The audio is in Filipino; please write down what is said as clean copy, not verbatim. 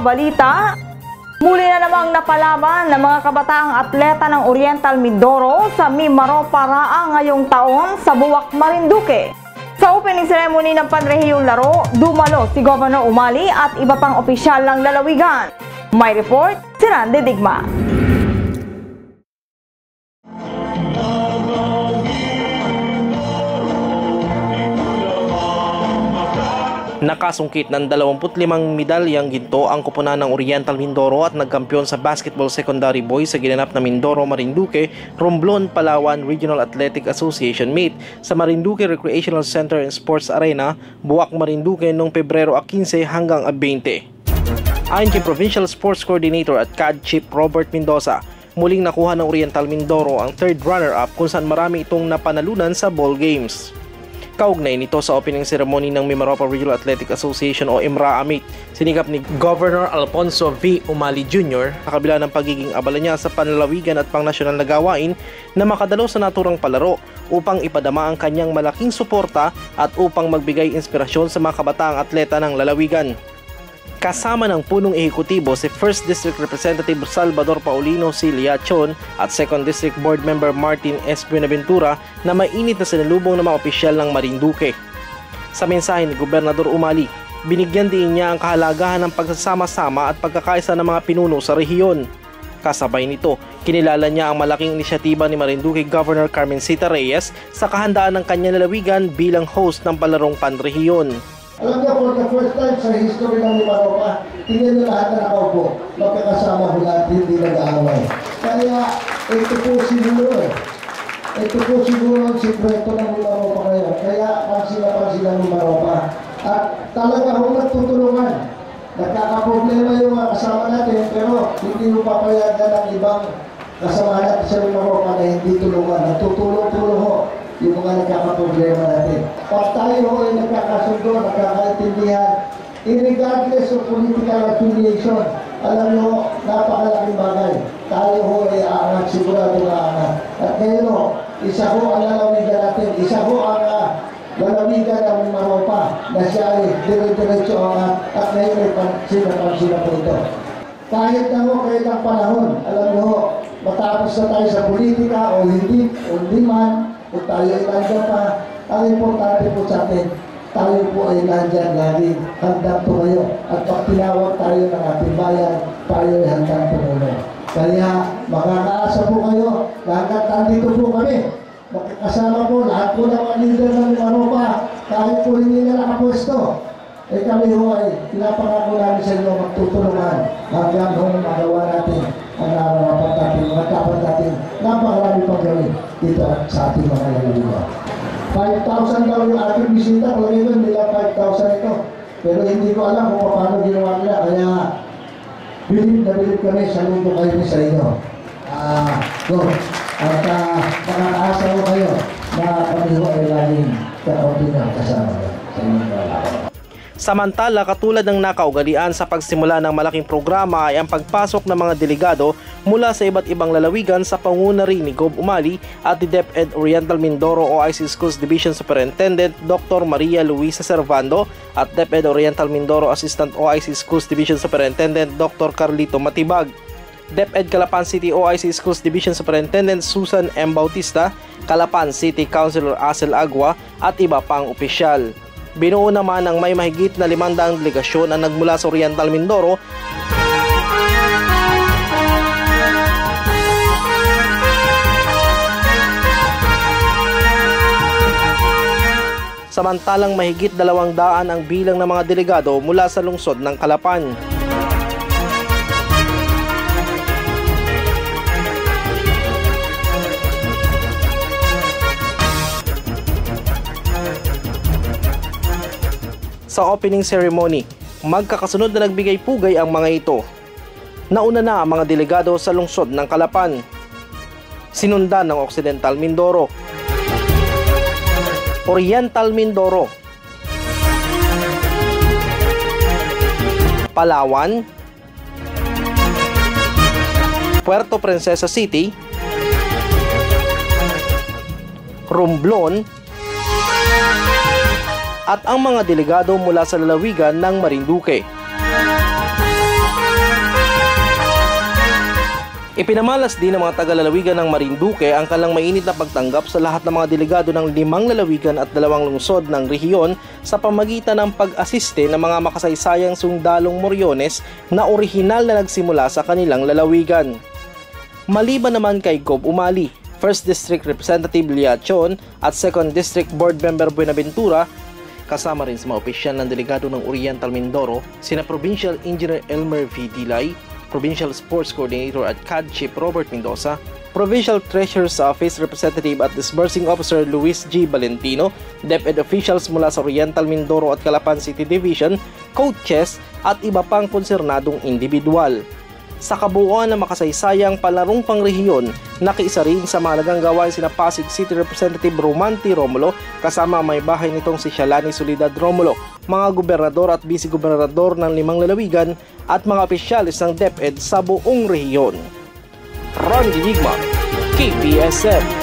balita. Muli na namang napalaban ng mga kabataang atleta ng Oriental Mindoro sa Mimaropa Raa ngayong taon sa Buwak, Marinduque. Sa opening ceremony ng panrehiyong laro, dumalo si Governor Umali at iba pang opisyal ng lalawigan. May report si Randy Digma. Nakasungkit ng 25 medalyang ginto ang koponan ng Oriental Mindoro at nagkampiyon sa Basketball Secondary Boys sa ginanap na Mindoro Marinduque Romblon Palawan Regional Athletic Association Meet sa Marinduque Recreational Center and Sports Arena, Buwak, Marinduque noong Pebrero 15 hanggang 20. Ayon kay Provincial Sports Coordinator at CAD Chief Robert Mendoza, muling nakuha ng Oriental Mindoro ang third runner-up kung saan marami itong napanalunan sa ball games. Kaugnay nito sa opening ceremony ng Mimaropa Regional Athletic Association o IMRAA Meet, sinikap ni Governor Alfonso V. Umali Jr. sa kabila ng pagiging abala niya sa panlalawigan at pangnasyonal na gawain na makadalo sa naturang palaro upang ipadama ang kanyang malaking suporta at upang magbigay inspirasyon sa mga kabataang atleta ng lalawigan. Kasama ng punong ehekutibo si 1st District Representative Salvador Paulino C. Liachon at 2nd District Board Member Martin S. Buenaventura na mainit na sinalubong ng mga opisyal ng Marinduque. Sa mensahe ni Gobernador Umali, binigyan din niya ang kahalagahan ng pagsasama-sama at pagkakaisa ng mga pinuno sa rehiyon. Kasabay nito, kinilala niya ang malaking inisyatiba ni Marinduque Governor Carmencita Reyes sa kahandaan ng kanyang lalawigan bilang host ng palarong panrehiyon. Alam niyo, for the first time sa history ng Mimaropa, tingnan niyo lahat na nakaupo, magkakasama ho lahat, hindi nag-aaway. Kaya, ito po siguro Ito po siguro ang sikreto ng Mimaropa ngayon. Kaya, pansin ng Mimaropa. At talaga ho nagtutulungan. Nagkakaproblema yung mga kasama natin, pero hindi mo papayagan ng ibang kasama natin sa Mimaropa na hindi tulungan. Nagtutulong-tulong ho yung mga nagkakaproblema natin. Pag tayo ay nagkakasundo, nagkakaintindihan, irregardless of political affiliation, alam nyo, napakalaking bagay. Tayo ho ay aangat, sigurado na aangat. At ngayon ho, isa ho ang lalawigan natin, isa ho ang lalawigan ng Mimaropa na siya ay dire-diretso angat at ngayon ay pansin na po ito. Kahit na ho, kahit ang panahon, alam nyo ho, matapos na tayo sa politika o hindi man, kung tayo ay nandiyan pa, ang importante po sa atin, tayo po ay nandiyan lagi, handang tumayo. At pag tinawag tayo ng ating bayan, tayo ay handang tumulong. Kaya makakaasa po kayo, hanggang nandito po kami. Makikasama po, lahat po ng mga leader ng Mimaropa, kahit po hindi na nakapwesto. Eh kami ho ay pinapangako namin sa inyo magtutulungan hanggang magawa natin ang nararamdaman natin, mga dapat natin, napakarami pang gawin dito sa ating mga lalawigan. 5,000 daw yung ating bisita, kung ngayon nila 5,000 ito. Pero hindi ko alam kung paano ginawa nila, kaya bilib na bilib kami, saludo kayo sa inyo. At makakaasa ko kayo na kami ho ay laging kaunti na kasama sa inyong lalawigan. Samantala, katulad ng nakaugalian sa pagsimula ng malaking programa ay ang pagpasok ng mga delegado mula sa iba't ibang lalawigan sa panguna rin ni Gob Umali at ni DepEd Oriental Mindoro OIC Schools Division Superintendent Dr. Maria Luisa Servando at DepEd Oriental Mindoro Assistant OIC Schools Division Superintendent Dr. Carlito Matibag. DepEd Calapan City OIC Schools Division Superintendent Susan M. Bautista, Calapan City Councilor Asel Agua at iba pang opisyal. Binuo naman ang may mahigit na 500 delegasyon ang nagmula sa Oriental Mindoro samantalang mahigit 200 ang bilang ng mga delegado mula sa lungsod ng Calapan. Sa opening ceremony, magkakasunod na nagbigay pugay ang mga ito. Nauna na ang mga delegado sa lungsod ng Calapan, sinundan ng Occidental Mindoro, Oriental Mindoro, Palawan, Puerto Princesa City, Romblon, at ang mga delegado mula sa lalawigan ng Marinduque. Ipinamalas din ng mga taga-lalawigan ng Marinduque ang kanilang mainit na pagtanggap sa lahat ng mga delegado ng 5 lalawigan at 2 lungsod ng rehiyon sa pamagitan ng pag-asiste ng mga makasaysayang sundalong Moriones na orihinal na nagsimula sa kanilang lalawigan. Maliban naman kay Gob Umali, 1st District Representative Liachon at 2nd District Board Member Buenaventura, kasama rin sa mga opisyal ng delegado ng Oriental Mindoro, sina Provincial Engineer Elmer V. Dilay, Provincial Sports Coordinator at CAD Chief Robert Mendoza, Provincial Treasurer's Office Representative at Disbursing Officer Luis G. Valentino, DepEd officials mula sa Oriental Mindoro at Calapan City Division, coaches at iba pang konsernadong individual. Sa kabuuan ng makasaysayang palarong pangrehiyon, nakiisa rin sa mahalagang gawain sina Pasig City Representative Romanti Romulo kasama ang may bahay nitong si Shalani Solidad Romulo, mga gobernador at vice-gobernador ng 5 lalawigan at mga opisyalis ng DepEd sa buong rehiyon. Ron Digma, KPSM.